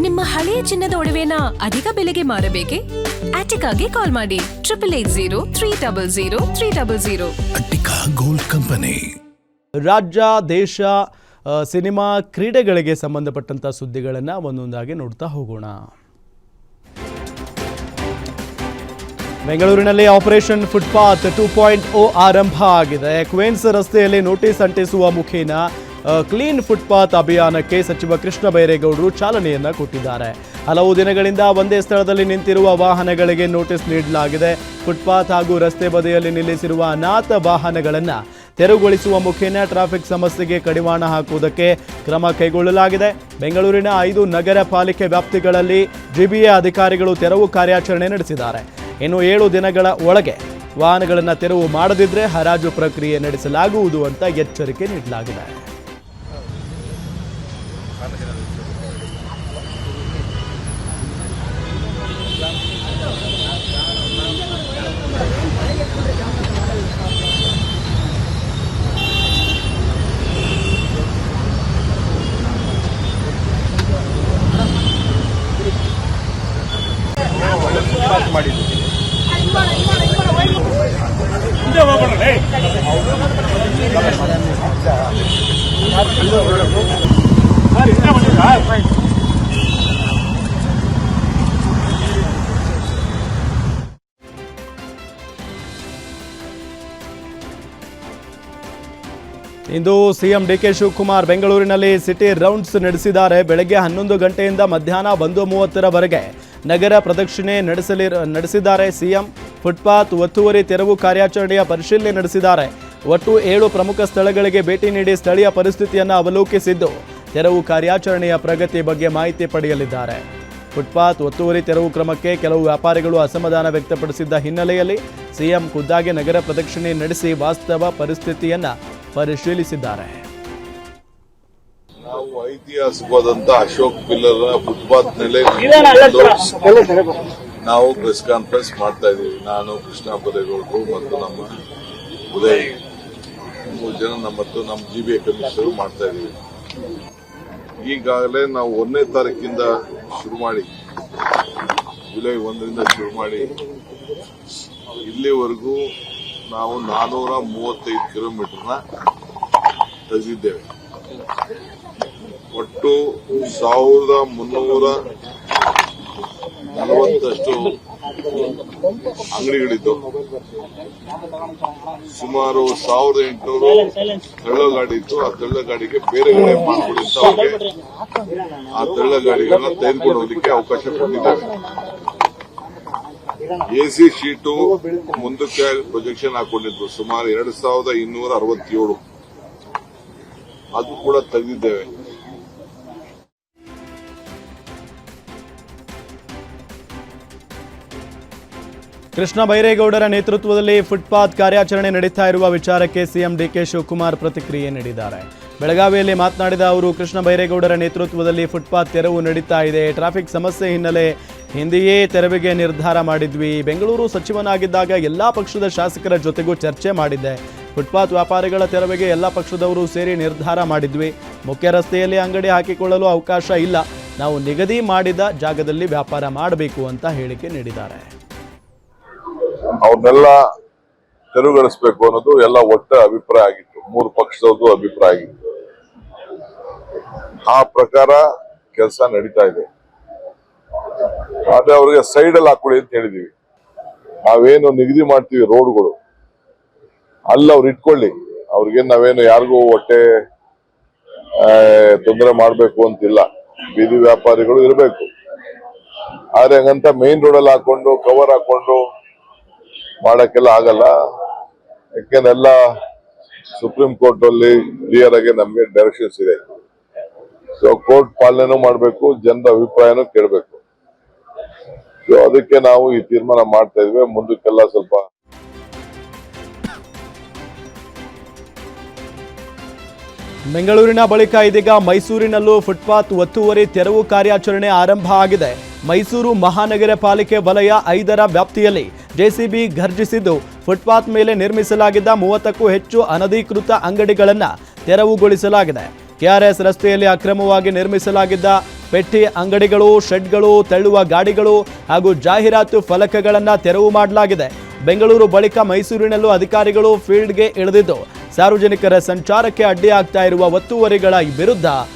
ನಿಮ್ಮ ಹಳೆಯ ಚಿನ್ನದ ಒಡವೆನ ಅಧಿಕ ಬೆಲೆಗೆ ಮಾರಬೇಕೆ? ಆಟಿಕಾಗೆ ಕಾಲ್ ಮಾಡಿ 8880 ಅಟ್ಟಿಕಾ ಗೋಲ್ಡ್ ಕಂಪನಿ. ರಾಜ್ಯ, ದೇಶ, ಸಿನಿಮಾ, ಕ್ರೀಡೆಗಳಿಗೆ ಸಂಬಂಧಪಟ್ಟಂತ ಸುದ್ದಿಗಳನ್ನು ಒಂದೊಂದಾಗಿ ನೋಡ್ತಾ ಹೋಗೋಣ. ಬೆಂಗಳೂರಿನಲ್ಲಿ ಆಪರೇಷನ್ ಫುಟ್ಪಾತ್ 2.0 ಆರಂಭ ಆಗಿದೆ. ಕ್ವೀನ್ಸ್ ರಸ್ತೆಯಲ್ಲಿ ನೋಟಿಸ್ ಅಂಟಿಸುವ ಮುಖೇನ ಕ್ಲೀನ್ ಫುಟ್ಪಾತ್ ಅಭಿಯಾನಕ್ಕೆ ಸಚಿವ ಕೃಷ್ಣ ಬೈರೇಗೌಡರು ಚಾಲನೆಯನ್ನ ಕೊಟ್ಟಿದ್ದಾರೆ. ಹಲವು ದಿನಗಳಿಂದ ಒಂದೇ ಸ್ಥಳದಲ್ಲಿ ನಿಂತಿರುವ ವಾಹನಗಳಿಗೆ ನೋಟಿಸ್ ನೀಡಲಾಗಿದೆ. ಫುಟ್ಪಾತ್ ಹಾಗೂ ರಸ್ತೆ ಬದಿಯಲ್ಲಿ ನಿಲ್ಲಿಸಿರುವ ಅನಾಥ ವಾಹನಗಳನ್ನು ತೆರವುಗೊಳಿಸುವ ಮುಖೇನ ಟ್ರಾಫಿಕ್ ಸಮಸ್ಯೆಗೆ ಕಡಿವಾಣ ಹಾಕುವುದಕ್ಕೆ ಕ್ರಮ ಕೈಗೊಳ್ಳಲಾಗಿದೆ. ಬೆಂಗಳೂರಿನ 5 ನಗರ ಪಾಲಿಕೆ ವ್ಯಾಪ್ತಿಗಳಲ್ಲಿ ಜಿಬಿಎ ಅಧಿಕಾರಿಗಳು ತೆರವು ಕಾರ್ಯಾಚರಣೆ ನಡೆಸಿದ್ದಾರೆ. ಇನ್ನು 7 ದಿನಗಳ ಒಳಗೆ ವಾಹನಗಳನ್ನು ತೆರವು ಮಾಡದಿದ್ದರೆ ಹರಾಜು ಪ್ರಕ್ರಿಯೆ ನಡೆಸಲಾಗುವುದು ಅಂತ ಎಚ್ಚರಿಕೆ ನೀಡಲಾಗಿದೆ. ಇಂದು ಸಿಎಂ ಡಿಕೆ ಶಿವಕುಮಾರ್ ಬೆಂಗಳೂರಿನಲ್ಲಿ ಸಿಟಿ ರೌಂಡ್ಸ್ ನಡೆಸಿದ್ದಾರೆ. ಬೆಳಗ್ಗೆ 11 ಗಂಟೆಯಿಂದ ಮಧ್ಯಾಹ್ನ 1:30 ನಗರ ಪ್ರದಕ್ಷಿಣೆ ನಡೆಸಿದ್ದಾರೆ. ಸಿಎಂ ಫುಟ್ಪಾತ್ ಒತ್ತುವರಿ ತೆರವು ಕಾರ್ಯಾಚರಣೆಯ ಪರಿಶೀಲನೆ ನಡೆಸಿದ್ದಾರೆ. ಒಟ್ಟು 7 ಪ್ರಮುಖ ಸ್ಥಳಗಳಿಗೆ ಭೇಟಿ ನೀಡಿ ಸ್ಥಳೀಯ ಪರಿಸ್ಥಿತಿಯನ್ನು ಅವಲೋಕಿಸಿದ್ದು ತೆರವು ಕಾರ್ಯಾಚರಣೆಯ ಪ್ರಗತಿ ಬಗ್ಗೆ ಮಾಹಿತಿ ಪಡೆಯಲಿದ್ದಾರೆ. ಫುಟ್ಪಾತ್ ಒತ್ತುವರಿ ತೆರವು ಕ್ರಮಕ್ಕೆ ಕೆಲವು ವ್ಯಾಪಾರಿಗಳು ಅಸಮಾಧಾನ ವ್ಯಕ್ತಪಡಿಸಿದ್ದ ಹಿನ್ನೆಲೆಯಲ್ಲಿ ಸಿಎಂ ಖುದ್ದಾಗಿ ನಗರ ಪ್ರದಕ್ಷಿಣೆ ನಡೆಸಿ ವಾಸ್ತವ ಪರಿಸ್ಥಿತಿಯನ್ನು ಪರಿಶೀಲಿಸಿದ್ದಾರೆ. ನಾವು ಐತಿಹಾಸಿಕವಾದಂತ ಅಶೋಕ್ ಪಿಲ್ಲರ್ ಫುಟ್ಪಾತ್ ಮೇಲೆ ನಾವು ಪ್ರೆಸ್ ಕಾನ್ಫರೆನ್ಸ್ ಮಾಡ್ತಾ ಇದೀವಿ. ನಾನು ಕೃಷ್ಣ ಬೈರೇಗೌಡರು ಮತ್ತು ನಮ್ಮ ಉದಯ್ 3 ಜನ ಮತ್ತು ನಮ್ಮ ಜಿಬಿಎ ಕಮಿಷನರ್ ಮಾಡ್ತಾ ಇದೀವಿ. ಈಗಾಗಲೇ ನಾವು 1ನೇ ತಾರೀಕಿಂದ ಶುರು ಮಾಡಿ ಜುಲೈ 1ರಿಂದ ಶುರು ಮಾಡಿ ಇಲ್ಲಿವರೆಗೂ ನಾವು 435 ಕಿಲೋಮೀಟರ್ನ ತೆಗೆದಿದ್ದೇವೆ. ಒಟ್ಟು 1340 ಅಂಗಡಿಗಳಿದ್ದು ಸುಮಾರು 1800 ತಳ್ಳಗಾಡಿ ಇತ್ತು. ಆ ತಳ್ಳಗಾಡಿಗೆ ಬೇರೆ ಕಡೆ ಮಾಡ್ಕೊಳ್ಳಿ ಅಂತ ಅವ್ರಿಗೆ ಆ ತಳ್ಳಗಾಡಿಗಳನ್ನ ತೆಗೆದುಕೊಂಡು ಹೋಗ್ಲಿಕ್ಕೆ ಅವಕಾಶ ಕೊಟ್ಟಿದ್ದೇವೆ. ಎಸಿ ಶೀಟು ಮುಂದಕ್ಕೆ ಪ್ರೊಜೆಕ್ಷನ್ ಹಾಕೊಂಡಿದ್ರು ಸುಮಾರು 2267 ಅದು ಕೂಡ ತೆಗೆದಿದ್ದೇವೆ. ಕೃಷ್ಣ ಬೈರೇಗೌಡರ ನೇತೃತ್ವದಲ್ಲಿ ಫುಟ್ಪಾತ್ ಕಾರ್ಯಾಚರಣೆ ನಡೀತಾ ಇರುವ ವಿಚಾರಕ್ಕೆ ಸಿಎಂ ಡಿಕೆ ಶಿವಕುಮಾರ್ ಪ್ರತಿಕ್ರಿಯೆ ನೀಡಿದ್ದಾರೆ. ಬೆಳಗಾವಿಯಲ್ಲಿ ಮಾತನಾಡಿದ ಅವರು, ಕೃಷ್ಣ ಬೈರೇಗೌಡರ ನೇತೃತ್ವದಲ್ಲಿ ಫುಟ್ಪಾತ್ ತೆರವು ನಡೀತಾ ಇದೆ. ಟ್ರಾಫಿಕ್ ಸಮಸ್ಯೆ ಹಿನ್ನೆಲೆ ಹಿಂದೆಯೇ ತೆರವಿಗೆ ನಿರ್ಧಾರ ಮಾಡಿದ್ವಿ. ಬೆಂಗಳೂರು ಸಚಿವನಾಗಿದ್ದಾಗ ಎಲ್ಲಾ ಪಕ್ಷದ ಶಾಸಕರ ಜೊತೆಗೂ ಚರ್ಚೆ ಮಾಡಿದ್ದೆ. ಫುಟ್ಪಾತ್ ವ್ಯಾಪಾರಿಗಳ ತೆರವಿಗೆ ಎಲ್ಲ ಪಕ್ಷದವರು ಸೇರಿ ನಿರ್ಧಾರ ಮಾಡಿದ್ವಿ. ಮುಖ್ಯ ರಸ್ತೆಯಲ್ಲಿ ಅಂಗಡಿ ಹಾಕಿಕೊಳ್ಳಲು ಅವಕಾಶ ಇಲ್ಲ. ನಾವು ನಿಗದಿ ಮಾಡಿದ ಜಾಗದಲ್ಲಿ ವ್ಯಾಪಾರ ಮಾಡಬೇಕು ಅಂತ ಹೇಳಿಕೆ ನೀಡಿದ್ದಾರೆ. ಅವ್ರನ್ನೆಲ್ಲ ತೆರವುಗೊಳಿಸಬೇಕು ಅನ್ನೋದು ಎಲ್ಲ ಒಟ್ಟ ಅಭಿಪ್ರಾಯ ಆಗಿತ್ತು. 3 ಪಕ್ಷದವ್ರದ್ದು ಅಭಿಪ್ರಾಯ ಆಗಿತ್ತು. ಆ ಪ್ರಕಾರ ಕೆಲಸ ನಡೀತಾ ಇದೆ. ಆದ್ರೆ ಅವ್ರಿಗೆ ಸೈಡ್ ಅಲ್ಲಿ ಹಾಕೊಳ್ಳಿ ಅಂತ ಹೇಳಿದೀವಿ. ನಾವೇನು ನಿಗದಿ ಮಾಡ್ತೀವಿ ರೋಡ್ಗಳು ಅಲ್ಲಿ ಅವ್ರು ಇಟ್ಕೊಳ್ಳಿ. ಅವ್ರಿಗೆ ನಾವೇನು ಯಾರಿಗೂ ಹೊಟ್ಟೆ ತೊಂದರೆ ಮಾಡ್ಬೇಕು ಅಂತಿಲ್ಲ. ಬೀದಿ ವ್ಯಾಪಾರಿಗಳು ಇರಬೇಕು. ಆದ್ರೆ ಹಂಗಂತ ಮೇನ್ ರೋಡ್ ಅಲ್ಲಿ ಹಾಕೊಂಡು ಕವರ್ ಹಾಕೊಂಡು ಮಾಡಕ್ಕೆಲ್ಲ ಆಗಲ್ಲ. ಯಾಕೆಂದೆಲ್ಲ ಸುಪ್ರೀಂ ಕೋರ್ಟ್ ಅಲ್ಲಿ ಕ್ಲಿಯರ್ ಆಗಿ ನಮ್ಗೆ ಡೈರೆಕ್ಷನ್ಸ್ ಇದೆ. ಸೊ ಕೋರ್ಟ್ ಪಾಲನೆನೂ ಮಾಡ್ಬೇಕು, ಜನರ ಅಭಿಪ್ರಾಯನೂ ಕೇಳಬೇಕು. ಸೊ ಅದಕ್ಕೆ ನಾವು ಈ ತೀರ್ಮಾನ ಮಾಡ್ತಾ ಇದ್ವಿ. ಮುಂದಕ್ಕೆಲ್ಲ ಸ್ವಲ್ಪ ಬೆಂಗಳೂರಿನ ಬಳಿಕ ಇದೀಗ ಮೈಸೂರಿನಲ್ಲೂ ಫುಟ್ಪಾತ್ ಒತ್ತುವರಿ ತೆರವು ಕಾರ್ಯಾಚರಣೆ ಆರಂಭ ಆಗಿದೆ. ಮೈಸೂರು ಮಹಾನಗರ ಪಾಲಿಕೆ ವಲಯ 5ರ ವ್ಯಾಪ್ತಿಯಲ್ಲಿ ಜೆಸಿಬಿ ಘರ್ಜಿಸಿದ್ದು ಫುಟ್ಪಾತ್ ಮೇಲೆ ನಿರ್ಮಿಸಲಾಗಿದ್ದ 30ಕ್ಕೂ ಹೆಚ್ಚು ಅನಧಿಕೃತ ಅಂಗಡಿಗಳನ್ನು ತೆರವುಗೊಳಿಸಲಾಗಿದೆ. ಕೆಆರ್ಎಸ್ ರಸ್ತೆಯಲ್ಲಿ ಅಕ್ರಮವಾಗಿ ನಿರ್ಮಿಸಲಾಗಿದ್ದ ಪೆಟ್ಟಿ ಅಂಗಡಿಗಳು, ಶೆಡ್ಗಳು, ತಳ್ಳುವ ಗಾಡಿಗಳು ಹಾಗೂ ಜಾಹೀರಾತು ಫಲಕಗಳನ್ನು ತೆರವು ಮಾಡಲಾಗಿದೆ. ಬೆಂಗಳೂರು ಬಳಿಕ ಮೈಸೂರಿನಲ್ಲೂ ಅಧಿಕಾರಿಗಳು ಫೀಲ್ಡ್ಗೆ ಇಳಿದಿದ್ದು ಸಾರ್ವಜನಿಕರ ಸಂಚಾರಕ್ಕೆ ಅಡ್ಡಿಯಾಗ್ತಾ ಇರುವ ಒತ್ತುವರಿಗಳ ವಿರುದ್ಧ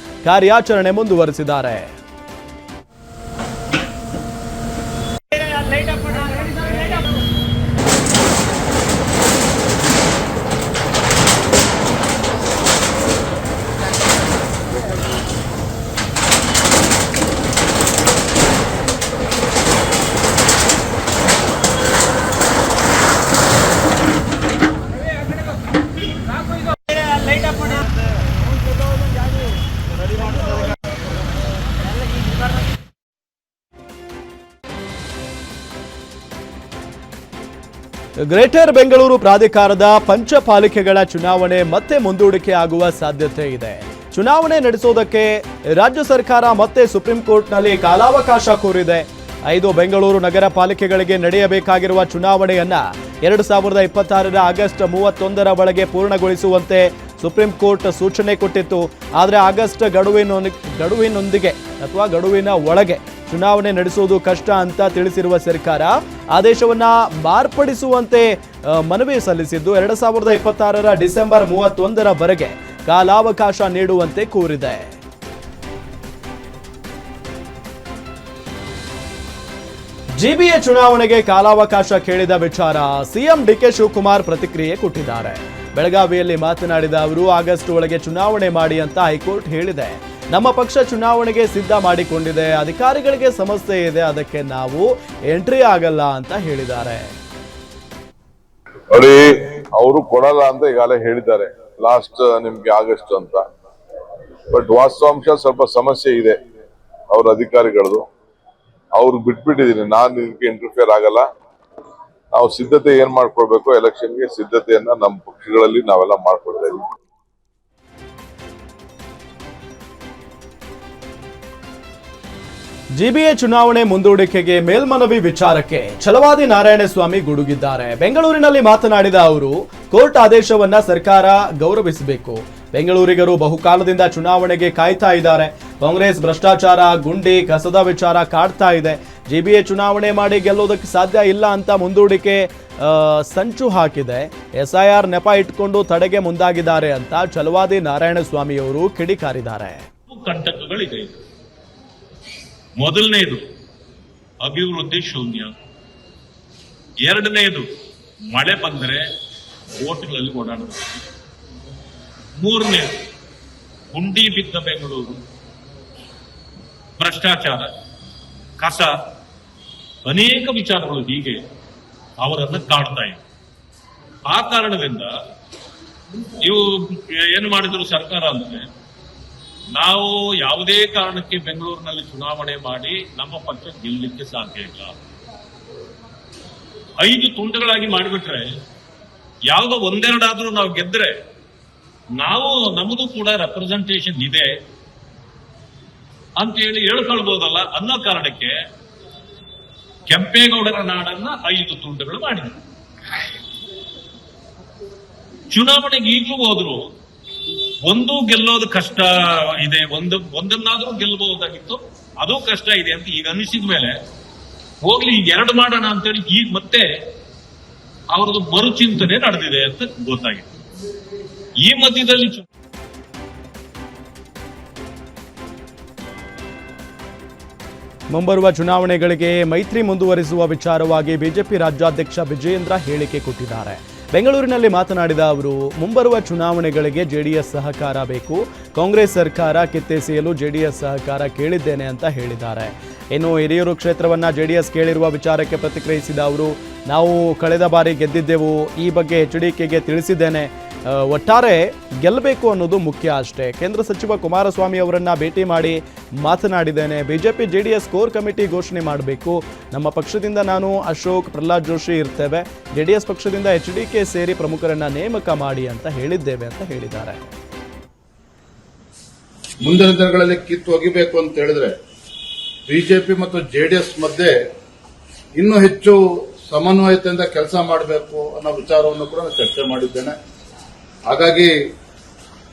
ಕಾರ್ಯಾಚರಣೆ ಮುಂದುವರೆಸಿದ್ದಾರೆ. ಗ್ರೇಟರ್ ಬೆಂಗಳೂರು ಪ್ರಾಧಿಕಾರದ ಪಂಚಪಾಲಿಕೆಗಳ ಚುನಾವಣೆ ಮತ್ತೆ ಮುಂದೂಡಿಕೆ ಆಗುವ ಸಾಧ್ಯತೆ ಇದೆ. ಚುನಾವಣೆ ನಡೆಸೋದಕ್ಕೆ ರಾಜ್ಯ ಸರ್ಕಾರ ಮತ್ತೆ ಸುಪ್ರೀಂ ಕೋರ್ಟ್ನಲ್ಲಿ ಕಾಲಾವಕಾಶ ಕೋರಿದೆ. 5 ಬೆಂಗಳೂರು ನಗರ ಪಾಲಿಕೆಗಳಿಗೆ ನಡೆಯಬೇಕಾಗಿರುವ ಚುನಾವಣೆಯನ್ನ 2026 ಆಗಸ್ಟ್ 31 ಒಳಗೆ ಪೂರ್ಣಗೊಳಿಸುವಂತೆ ಸುಪ್ರೀಂ ಕೋರ್ಟ್ ಸೂಚನೆ ಕೊಟ್ಟಿತ್ತು. ಆದರೆ ಆಗಸ್ಟ್ ಗಡುವಿನ ಒಳಗೆ ಚುನಾವಣೆ ನಡೆಸುವುದು ಕಷ್ಟ ಅಂತ ತಿಳಿಸಿರುವ ಸರ್ಕಾರ ಆದೇಶವನ್ನ ಮಾರ್ಪಡಿಸುವಂತೆ ಮನವಿ ಸಲ್ಲಿಸಿದ್ದು 2026 ಡಿಸೆಂಬರ್ 31 ಕಾಲಾವಕಾಶ ನೀಡುವಂತೆ ಕೋರಿದೆ. ಜಿಬಿಎ ಚುನಾವಣೆಗೆ ಕಾಲಾವಕಾಶ ಕೇಳಿದ ವಿಚಾರ ಸಿಎಂ ಡಿಕೆ ಶಿವಕುಮಾರ್ ಪ್ರತಿಕ್ರಿಯೆ ಕೊಟ್ಟಿದ್ದಾರೆ. ಬೆಳಗಾವಿಯಲ್ಲಿ ಮಾತನಾಡಿದ ಅವರು, ಆಗಸ್ಟ್ ಒಳಗೆ ಚುನಾವಣೆ ಮಾಡಿ ಅಂತ ಹೈಕೋರ್ಟ್ ಹೇಳಿದೆ. ನಮ್ಮ ಪಕ್ಷ ಚುನಾವಣೆಗೆ ಸಿದ್ಧ ಮಾಡಿಕೊಂಡಿದೆ. ಅಧಿಕಾರಿಗಳಿಗೆ ಸಮಸ್ಯೆ ಇದೆ, ಅದಕ್ಕೆ ನಾವು ಎಂಟ್ರಿ ಆಗಲ್ಲ ಅಂತ ಹೇಳಿದ್ದಾರೆ. ನೋಡಿ, ಅವರು ಕೊಡಲ್ಲ ಅಂತ ಈಗಾಗಲೇ ಹೇಳಿದ್ದಾರೆ, ಲಾಸ್ಟ್ ನಿಮ್ಗೆ ಆಗಸ್ಟ್ ಅಂತ. ಬಟ್ ವಾಸ್ತವಾಂಶ ಸ್ವಲ್ಪ ಸಮಸ್ಯೆ ಇದೆ ಅವ್ರ ಅಧಿಕಾರಿಗಳದು. ಅವ್ರಿಗೆ ಬಿಟ್ಬಿಟ್ಟಿದೀನಿ, ನಾನು ಇದಕ್ಕೆ ಇಂಟರ್ಫಿಯರ್ ಆಗಲ್ಲ. ನಾವು ಸಿದ್ಧತೆ ಏನ್ ಮಾಡ್ಕೊಳ್ಬೇಕು, ಎಲೆಕ್ಷನ್ಗೆ ಸಿದ್ಧತೆಯನ್ನ ನಮ್ಮ ಪಕ್ಷಗಳಲ್ಲಿ ನಾವೆಲ್ಲ ಮಾಡ್ಕೊಳ್ತಾ ಇದೀವಿ. ಜಿಬಿಎ ಚುನಾವಣೆ ಮುಂದೂಡಿಕೆಗೆ ಮೇಲ್ಮನವಿ ವಿಚಾರಕ್ಕೆ ಛಲವಾದಿ ನಾರಾಯಣಸ್ವಾಮಿ ಗುಡುಗಿದ್ದಾರೆ. ಬೆಂಗಳೂರಿನಲ್ಲಿ ಮಾತನಾಡಿದ ಅವರು, ಕೋರ್ಟ್ ಆದೇಶವನ್ನ ಸರ್ಕಾರ ಗೌರವಿಸಬೇಕು. ಬೆಂಗಳೂರಿಗರು ಬಹುಕಾಲದಿಂದ ಚುನಾವಣೆಗೆ ಕಾಯ್ತಾ ಇದ್ದಾರೆ. ಕಾಂಗ್ರೆಸ್ ಭ್ರಷ್ಟಾಚಾರ, ಗುಂಡಿ, ಕಸದ ವಿಚಾರ ಕಾಡ್ತಾ ಇದೆ. ಜಿಬಿಎ ಚುನಾವಣೆ ಮಾಡಿ ಗೆಲ್ಲೋದಕ್ಕೆ ಸಾಧ್ಯ ಇಲ್ಲ ಅಂತ ಮುಂದೂಡಿಕೆ ಸಂಚು ಹಾಕಿದೆ. ಎಸ್ಐಆರ್ ನೆಪ ಇಟ್ಕೊಂಡು ತಡೆಗೆ ಮುಂದಾಗಿದ್ದಾರೆ ಅಂತ ಛಲವಾದಿ ನಾರಾಯಣಸ್ವಾಮಿ ಅವರು ಕಿಡಿಕಾರಿದ್ದಾರೆ. ಕಂಟಕಗಳಿದೆ. ಮೊದಲನೇದು ಅಭಿವೃದ್ಧಿ ಶೂನ್ಯ, ಎರಡನೇದು ಮಳೆ ಬಂದರೆ ಓಟ್ಗಳಲ್ಲಿ ಓಡಾಡಬೇಕು, ಮೂರನೇದು ಗುಂಡಿ ಬಿದ್ದ ಬೆಂಗಳೂರು, ಭ್ರಷ್ಟಾಚಾರ, ಕಸ, ಅನೇಕ ವಿಚಾರಗಳು ಹೀಗೆ ಅವರನ್ನು ಕಾಡ್ತಾ ಇವೆ. ಆ ಕಾರಣದಿಂದ ಇವು ಏನು ಮಾಡಿದ್ರು ಸರ್ಕಾರ ಅಂದ್ರೆ, ನಾವು ಯಾವುದೇ ಕಾರಣಕ್ಕೆ ಬೆಂಗಳೂರಿನಲ್ಲಿ ಚುನಾವಣೆ ಮಾಡಿ ನಮ್ಮ ಪಕ್ಷ ಗೆಲ್ಲಲಿಕ್ಕೆ ಸಾಧ್ಯ ಇಲ್ಲ. 5 ತುಂಡುಗಳಾಗಿ ಮಾಡಿಬಿಟ್ರೆ ಯಾವುದೋ ಒಂದೆರಡಾದ್ರೂ ನಾವು ಗೆದ್ರೆ ನಮ್ಮದು ಕೂಡ ರೆಪ್ರೆಸೆಂಟೇಷನ್ ಇದೆ ಅಂತ ಹೇಳಿ ಹೇಳ್ಕೊಳ್ಬಹುದಲ್ಲ ಅನ್ನೋ ಕಾರಣಕ್ಕೆ ಕೆಂಪೇಗೌಡರ ನಾಡನ್ನ 5 ತುಂಡುಗಳು ಮಾಡಿದ್ರು. ಚುನಾವಣೆಗೆ ಈಗಲೂ ಹೋದ್ರು ಒಂದು ಗೆಲ್ಲೋದು ಕಷ್ಟ ಇದೆ, ಒಂದನ್ನಾದ್ರೂ ಗೆಲ್ಲಬಹುದಾಗಿತ್ತು, ಅದು ಕಷ್ಟ ಇದೆ ಅಂತ ಈಗ ಅನಿಸಿದ ಮೇಲೆ ಹೋಗ್ಲಿ ಈಗ 2 ಮಾಡೋಣ ಅಂತೇಳಿ ಈಗ ಮತ್ತೆ ಅವರದ್ದು ಮರುಚಿಂತನೆ ನಡೆದಿದೆ ಅಂತ ಗೊತ್ತಾಗಿದೆ. ಈ ಮಧ್ಯದಲ್ಲಿ ಮುಂಬರುವ ಚುನಾವಣೆಗಳಿಗೆ ಮೈತ್ರಿ ಮುಂದುವರಿಸುವ ವಿಚಾರವಾಗಿ ಬಿಜೆಪಿ ರಾಜ್ಯಾಧ್ಯಕ್ಷ ವಿಜಯೇಂದ್ರ ಹೇಳಿಕೆ ಕೊಟ್ಟಿದ್ದಾರೆ. ಬೆಂಗಳೂರಿನಲ್ಲಿ ಮಾತನಾಡಿದ ಅವರು, ಮುಂಬರುವ ಚುನಾವಣೆಗಳಿಗೆ ಜೆಡಿಎಸ್ ಸಹಕಾರ ಬೇಕು. ಕಾಂಗ್ರೆಸ್ ಸರ್ಕಾರ ಕಿತ್ತೆಸೆಯಲು ಜೆಡಿಎಸ್ ಸಹಕಾರ ಕೇಳಿದ್ದೇನೆ ಅಂತ ಹೇಳಿದ್ದಾರೆ. ಇನ್ನು ಹಿರಿಯೂರು ಕ್ಷೇತ್ರವನ್ನ ಜೆಡಿಎಸ್ ಕೇಳಿರುವ ವಿಚಾರಕ್ಕೆ ಪ್ರತಿಕ್ರಿಯಿಸಿದ ಅವರು, ನಾವು ಕಳೆದ ಬಾರಿ ಗೆದ್ದಿದ್ದೆವು, ಈ ಬಗ್ಗೆ ಎಚ್ಡಿಕೆಗೆ ತಿಳಿಸಿದ್ದೇನೆ. ಒಟ್ಟಾರೆ ಗೆಲ್ಲಬೇಕು ಅನ್ನೋದು ಮುಖ್ಯ ಅಷ್ಟೇ. ಕೇಂದ್ರ ಸಚಿವ ಕುಮಾರಸ್ವಾಮಿ ಅವರನ್ನ ಭೇಟಿ ಮಾಡಿ ಮಾತನಾಡಿದ್ದೇನೆ. ಬಿಜೆಪಿ ಜೆಡಿಎಸ್ ಕೋರ್ ಕಮಿಟಿ ಘೋಷಣೆ ಮಾಡಬೇಕು. ನಮ್ಮ ಪಕ್ಷದಿಂದ ನಾನು, ಅಶೋಕ್, ಪ್ರಹ್ಲಾದ್ ಜೋಶಿ ಇರ್ತೇವೆ. ಜೆಡಿಎಸ್ ಪಕ್ಷದಿಂದ ಎಚ್ಡಿಕೆ ಸೇರಿ ಪ್ರಮುಖರನ್ನ ನೇಮಕ ಮಾಡಿ ಅಂತ ಹೇಳಿದ್ದೇವೆ ಅಂತ ಹೇಳಿದ್ದಾರೆ. ಮುಂದಿನ ದಿನಗಳಲ್ಲಿ ಕಿತ್ತು ಒಗಿಬೇಕು ಅಂತ ಹೇಳಿದ್ರೆ ಬಿಜೆಪಿ ಮತ್ತು ಜೆಡಿಎಸ್ ಮಧ್ಯೆ ಇನ್ನೂ ಹೆಚ್ಚು ಸಮನ್ವಯತೆಯಿಂದ ಕೆಲಸ ಮಾಡಬೇಕು ಅನ್ನೋ ವಿಚಾರವನ್ನು ಕೂಡ ನಾನು ಚರ್ಚೆ ಮಾಡಿದ್ದೇನೆ. ಹಾಗಾಗಿ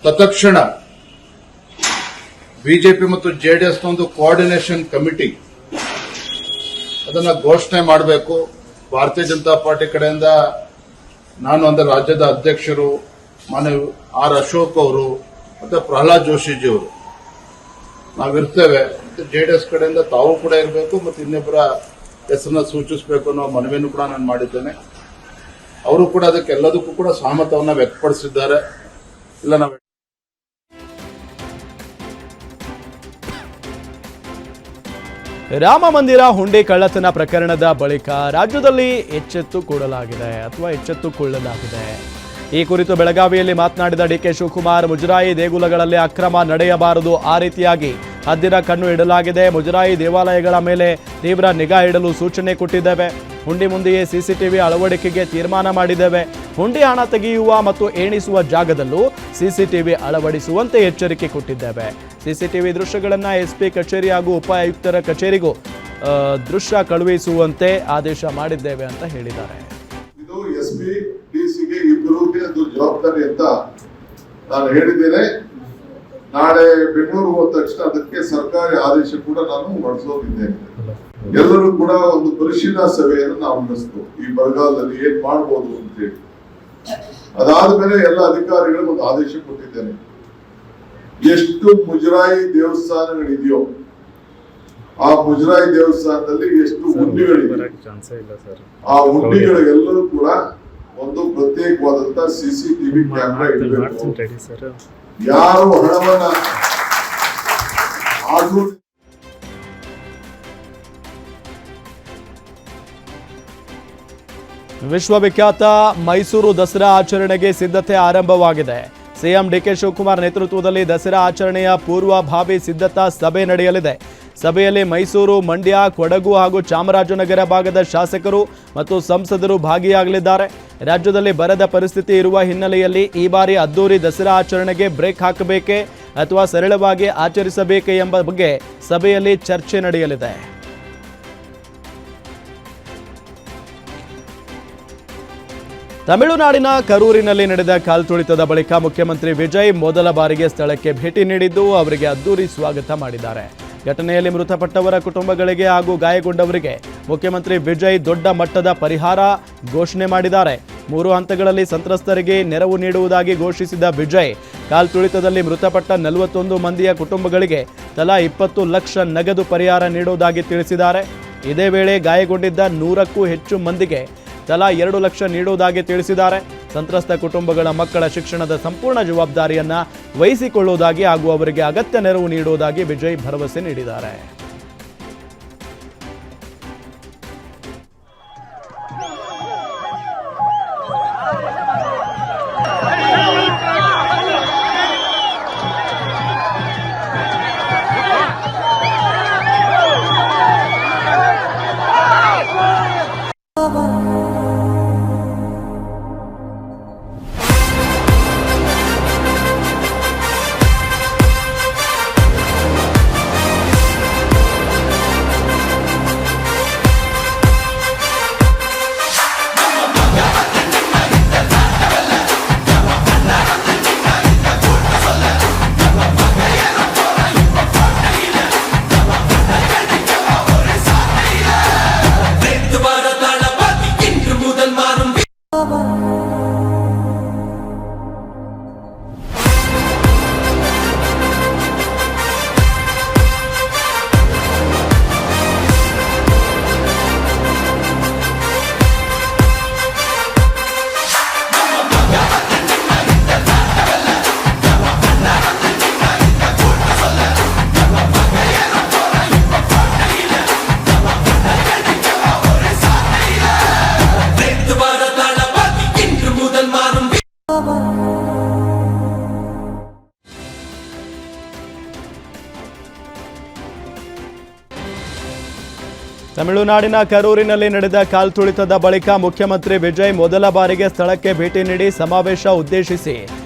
ತತ್ಕ್ಷಣ ಬಿಜೆಪಿ ಮತ್ತು ಜೆಡಿಎಸ್ ಒಂದು ಕೋಆರ್ಡಿನೇಷನ್ ಕಮಿಟಿ ಅದನ್ನ ಘೋಷಣೆ ಮಾಡಬೇಕು. ಭಾರತೀಯ ಜನತಾ ಪಾರ್ಟಿ ಕಡೆಯಿಂದ ನಾನು ಅಂದ್ರೆ ರಾಜ್ಯದ ಅಧ್ಯಕ್ಷರು ಮಾನ್ಯ ಆರ್ ಅಶೋಕ್ ಅವರು ಮತ್ತೆ ಪ್ರಹ್ಲಾದ್ ಜೋಶಿಜಿ ಅವರು ನಾವಿರ್ತೇವೆ. ಜೆಡಿಎಸ್ ಕಡೆಯಿಂದ ತಾವು ಕೂಡ ಇರಬೇಕು ಮತ್ತು ಇನ್ನಿಬ್ಬರ ಹೆಸರನ್ನ ಸೂಚಿಸಬೇಕು ಅನ್ನೋ ಮನವಿಯನ್ನು ಕೂಡ ನಾನು ಮಾಡಿದ್ದೇನೆ. ಅವರು ಕೂಡ ಅದಕ್ಕೆಲ್ಲದಕ್ಕೂ ಕೂಡ ಸಹಮತವನ್ನ ವ್ಯಕ್ತಪಡಿಸಿದ್ದಾರೆ. ಇಲ್ಲ ನಾವು ರಾಮ ಮಂದಿರ ಹುಂಡಿ ಕಳ್ಳತನ ಪ್ರಕರಣದ ಬಳಿಕ ರಾಜ್ಯದಲ್ಲಿ ಎಚ್ಚೆತ್ತುಕೊಳ್ಳಲಾಗಿದೆ. ಈ ಕುರಿತು ಬೆಳಗಾವಿಯಲ್ಲಿ ಮಾತನಾಡಿದ ಡಿಕೆ ಶಿವಕುಮಾರ್, ಮುಜರಾಯಿ ದೇಗುಲಗಳಲ್ಲಿ ಅಕ್ರಮ ನಡೆಯಬಾರದು, ಆ ರೀತಿಯಾಗಿ ಹದ್ದಿನ ಕಣ್ಣು ಇಡಲಾಗಿದೆ. ಮುಜರಾಯಿ ದೇವಾಲಯಗಳ ಮೇಲೆ ತೀವ್ರ ನಿಗಾ ಇಡಲು ಸೂಚನೆ ಕೊಟ್ಟಿದ್ದೇವೆ. ಹುಂಡಿ ಮುಂದೆಯೇ ಸಿಸಿಟಿವಿ ಅಳವಡಿಕೆಗೆ ತೀರ್ಮಾನ ಮಾಡಿದ್ದೇವೆ. ಹುಂಡಿ ಹಣ ತೆಗೆಯುವ ಮತ್ತು ಎಣಿಸುವ ಜಾಗದಲ್ಲೂ ಸಿಸಿಟಿವಿ ಅಳವಡಿಸುವಂತೆ ಎಚ್ಚರಿಕೆ ಕೊಟ್ಟಿದ್ದೇವೆ. ಸಿಸಿಟಿವಿ ದೃಶ್ಯಗಳನ್ನು ಎಸ್ಪಿ ಕಚೇರಿ ಹಾಗೂ ಉಪ ಆಯುಕ್ತರ ಕಚೇರಿಗೂ ದೃಶ್ಯ ಕಳುಹಿಸುವಂತೆ ಆದೇಶ ಮಾಡಿದ್ದೇವೆ ಅಂತ ಹೇಳಿದ್ದಾರೆ. ಇದು ಎಸ್ಪಿ ಡಿಸಿಗೆ ಇಬ್ಬರಿಗೆ ಅದು ಜವಾಬ್ದಾರಿ ಅಂತ ನಾನು ಹೇಳಿದ್ದೇನೆ. ನಾಳೆ ಬೆಂಗಳೂರು ಹೋದ ತಕ್ಷಣ ಅದಕ್ಕೆ ಸರ್ಕಾರಿ ಆದೇಶ ಕೂಡ ನಾನು ಹೊರಡಿಸೋಗಿದ್ದೇನೆ. ಎಲ್ಲರೂ ಕೂಡ ಒಂದು ಪರಿಶೀಲನಾ ಸಭೆಯನ್ನು ನಾವು ನಡೆಸ್ತು, ಈ ಬರಗಾಲದಲ್ಲಿ ಏನ್ ಮಾಡ್ಬೋದು ಅಂತೇಳಿ. ಅದಾದ್ಮೇಲೆ ಎಲ್ಲ ಅಧಿಕಾರಿಗಳು ಒಂದು ಆದೇಶ ಕೊಟ್ಟಿದ್ದೇನೆ. ಎಷ್ಟು ಮುಜರಾಯಿ ದೇವಸ್ಥಾನಗಳಿದೆಯೋ ಆ ಮುಜರಾಯಿ ದೇವಸ್ಥಾನದಲ್ಲಿ ಎಷ್ಟು ಹುಂಡಿಗಳಿವೆ, ಆ ಹುಂಡಿಗಳಿಗೆಲ್ಲರೂ ಕೂಡ ಒಂದು ಪ್ರತ್ಯೇಕವಾದಂತ ಸಿಸಿಟಿವಿ ಕ್ಯಾಮೆರಾ ಇಡಬೇಕು. ಯಾರು ಹಣವನ್ನ ವಿಶ್ವವಿಖ್ಯಾತ ಮೈಸೂರು ದಸರಾ ಆಚರಣೆಗೆ ಸಿದ್ಧತೆ ಆರಂಭವಾಗಿದೆ. ಸಿಎಂ ಡಿಕೆ ಶಿವಕುಮಾರ್ ನೇತೃತ್ವದಲ್ಲಿ ದಸರಾ ಆಚರಣೆಯ ಪೂರ್ವಭಾವಿ ಸಿದ್ಧತಾ ಸಭೆ ನಡೆಯಲಿದೆ. ಸಭೆಯಲ್ಲಿ ಮೈಸೂರು, ಮಂಡ್ಯ, ಕೊಡಗು ಹಾಗೂ ಚಾಮರಾಜನಗರ ಭಾಗದ ಶಾಸಕರು ಮತ್ತು ಸಂಸದರು ಭಾಗಿಯಾಗಲಿದ್ದಾರೆ. ರಾಜ್ಯದಲ್ಲಿ ಬರದ ಪರಿಸ್ಥಿತಿ ಇರುವ ಹಿನ್ನೆಲೆಯಲ್ಲಿ ಈ ಬಾರಿ ಅದ್ದೂರಿ ದಸರಾ ಆಚರಣೆಗೆ ಬ್ರೇಕ್ ಹಾಕಬೇಕೇ ಅಥವಾ ಸರಳವಾಗಿ ಆಚರಿಸಬೇಕೇ ಎಂಬ ಬಗ್ಗೆ ಸಭೆಯಲ್ಲಿ ಚರ್ಚೆ ನಡೆಯಲಿದೆ. ತಮಿಳುನಾಡಿನ ಕರೂರಿನಲ್ಲಿ ನಡೆದ ಕಾಲ್ತುಳಿತದ ಬಳಿಕ ಮುಖ್ಯಮಂತ್ರಿ ವಿಜಯ್ ಮೊದಲ ಬಾರಿಗೆ ಸ್ಥಳಕ್ಕೆ ಭೇಟಿ ನೀಡಿದ್ದು ಅವರಿಗೆ ಅದ್ದೂರಿ ಸ್ವಾಗತ ಮಾಡಿದ್ದಾರೆ. ಘಟನೆಯಲ್ಲಿ ಮೃತಪಟ್ಟವರ ಕುಟುಂಬಗಳಿಗೆ ಹಾಗೂ ಗಾಯಗೊಂಡವರಿಗೆ ಮುಖ್ಯಮಂತ್ರಿ ವಿಜಯ್ ದೊಡ್ಡ ಮಟ್ಟದ ಪರಿಹಾರ ಘೋಷಣೆ ಮಾಡಿದ್ದಾರೆ. 3 ಹಂತಗಳಲ್ಲಿ ಸಂತ್ರಸ್ತರಿಗೆ ನೆರವು ನೀಡುವುದಾಗಿ ಘೋಷಿಸಿದ ವಿಜಯ್, ಕಾಲ್ತುಳಿತದಲ್ಲಿ ಮೃತಪಟ್ಟ 41 ಮಂದಿಯ ಕುಟುಂಬಗಳಿಗೆ ತಲಾ 20 ಲಕ್ಷ ನಗದು ಪರಿಹಾರ ನೀಡುವುದಾಗಿ ತಿಳಿಸಿದ್ದಾರೆ. ಇದೇ ವೇಳೆ ಗಾಯಗೊಂಡಿದ್ದ 100ಕ್ಕೂ ಹೆಚ್ಚು ಮಂದಿಗೆ ತಲಾ 2 ಲಕ್ಷ ನೀಡುವುದಾಗಿ ತಿಳಿಸಿದ್ದಾರೆ. ಸಂತ್ರಸ್ತ ಕುಟುಂಬಗಳ ಮಕ್ಕಳ ಶಿಕ್ಷಣದ ಸಂಪೂರ್ಣ ಜವಾಬ್ದಾರಿಯನ್ನ ವಹಿಸಿಕೊಳ್ಳುವುದಾಗಿ ಹಾಗೂ ಅವರಿಗೆ ಅಗತ್ಯ ನೆರವು ನೀಡುವುದಾಗಿ ವಿಜಯ್ ಭರವಸೆ ನೀಡಿದ್ದಾರೆ. ತಮಿಳುನಾಡಿನ ಕರೂರಿನಲ್ಲಿ ನಡೆದ ಕಾಲ್ತುಳಿತದ ಬಳಿಕ ಮುಖ್ಯಮಂತ್ರಿ ವಿಜಯ್ ಮೊದಲ ಬಾರಿಗೆ ಸ್ಥಳಕ್ಕೆ ಭೇಟಿ ನೀಡಿ ಸಮಾವೇಶ ಉದ್ದೇಶಿಸಿ